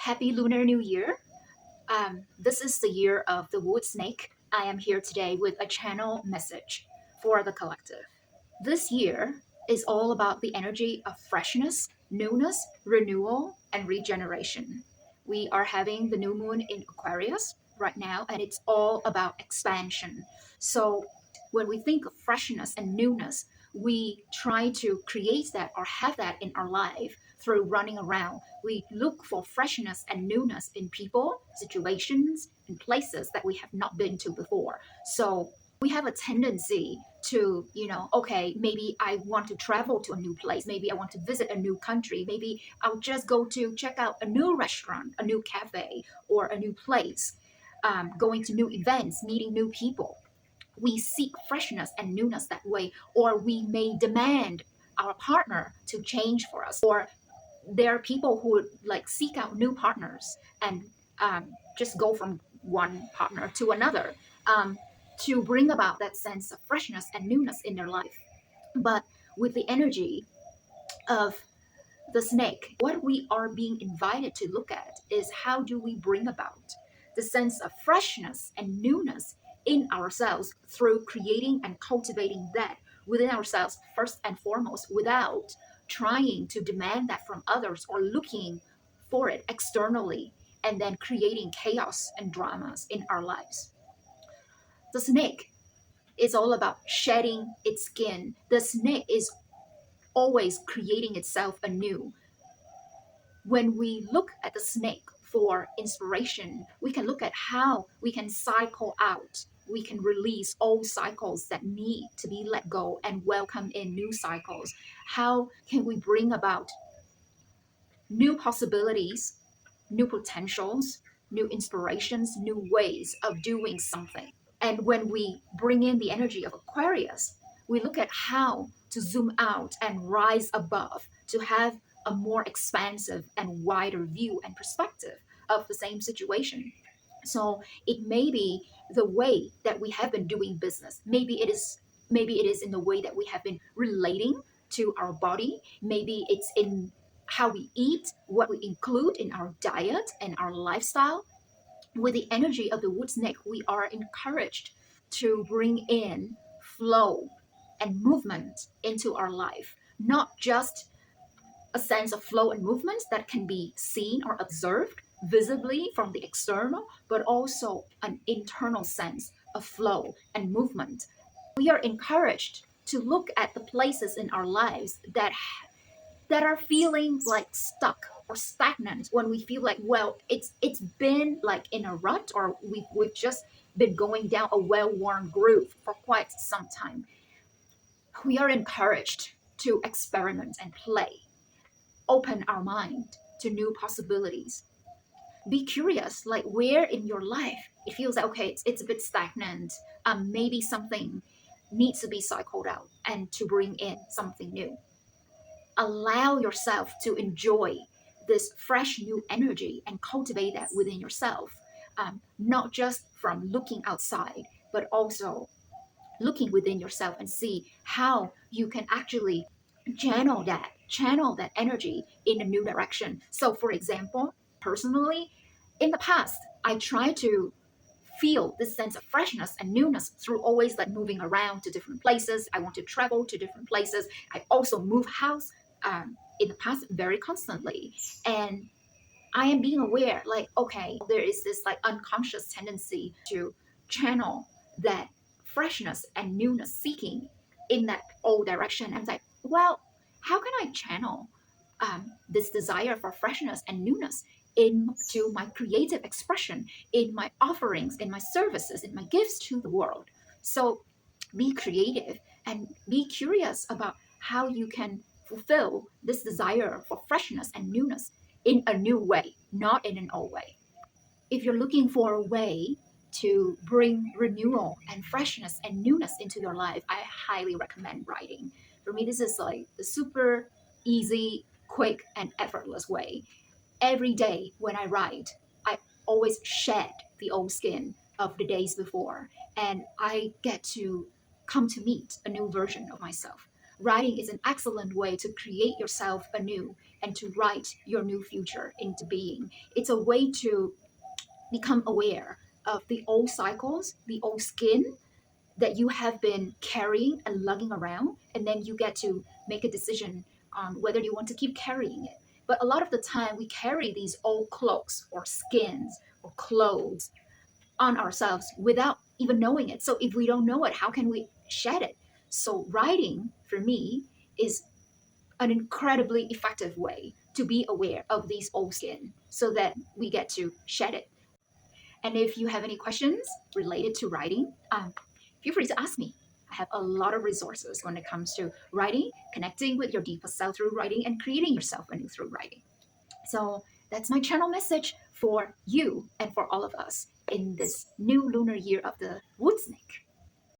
Happy Lunar New Year. This is the year of the wood snake. I am here today with a channel message for the collective. This year is all about the energy of freshness, newness, renewal, and regeneration. We are having the new moon in Aquarius right now, and it's all about expansion. So, when we think of freshness and newness, we try to create that or have that in our life through running around. We look for freshness and newness in people, situations, and places that we have not been to before. So, we have a tendency to, okay, maybe I want to travel to a new place. Maybe I want to visit a new country. Maybe I'll just go to check out a new restaurant, a new cafe, or a new place, going to new events, meeting new people. We seek freshness and newness that way, or we may demand our partner to change for us, or there are people who would like seek out new partners and just go from one partner to another, to bring about that sense of freshness and newness in their life. But with the energy of the snake, what we are being invited to look at is how do we bring about the sense of freshness and newness in ourselves through creating and cultivating that within ourselves first and foremost, without trying to demand that from others or looking for it externally and then creating chaos and dramas in our lives. The snake is all about shedding its skin. The snake is always creating itself anew. When we look at the snake for inspiration, we can look at how we can cycle out. We can release old cycles that need to be let go and welcome in new cycles. How can we bring about new possibilities, new potentials, new inspirations, new ways of doing something? And when we bring in the energy of Aquarius, we look at how to zoom out and rise above to have a more expansive and wider view and perspective of the same situation. So it may be the way that we have been doing business. Maybe it is in the way that we have been relating to our body. Maybe it's in how we eat, what we include in our diet and our lifestyle. With the energy of the wood snake, we are encouraged to bring in flow and movement into our life, not just a sense of flow and movement that can be seen or observed visibly from the external, but also an internal sense of flow and movement. We are encouraged to look at the places in our lives that are feeling like stuck or stagnant, when we feel like, well, it's been like in a rut, or we've just been going down a well-worn groove for quite some time. We are encouraged to experiment and play, open our mind to new possibilities. Be curious, like where in your life it feels like, okay, it's a bit stagnant. Maybe something needs to be cycled out and to bring in something new. Allow yourself to enjoy this fresh new energy and cultivate that within yourself, not just from looking outside, but also looking within yourself and see how you can actually channel that energy in a new direction. So for example, personally, in the past, I tried to feel this sense of freshness and newness through always like moving around to different places. I want to travel to different places. I also move house in the past very constantly. And I am being aware, like, okay, there is this like unconscious tendency to channel that freshness and newness seeking in that old direction. And like, well, how can I channel this desire for freshness and newness into my creative expression, in my offerings, in my services, in my gifts to the world? So be creative and be curious about how you can fulfill this desire for freshness and newness in a new way, not in an old way. If you're looking for a way to bring renewal and freshness and newness into your life, I highly recommend writing. For me, this is like the super easy, quick, and effortless way. Every day when I write, I always shed the old skin of the days before, and I get to come to meet a new version of myself. Writing is an excellent way to create yourself anew and to write your new future into being. It's a way to become aware of the old cycles, the old skin that you have been carrying and lugging around, and then you get to make a decision on whether you want to keep carrying it. But a lot of the time, we carry these old cloaks or skins or clothes on ourselves without even knowing it. So if we don't know it, how can we shed it? So writing for me is an incredibly effective way to be aware of these old skin so that we get to shed it. And if you have any questions related to writing, feel free to ask me. I have a lot of resources when it comes to writing, connecting with your deepest self through writing, and creating yourself anew through writing. So that's my channel message for you and for all of us in this new lunar year of the wood snake.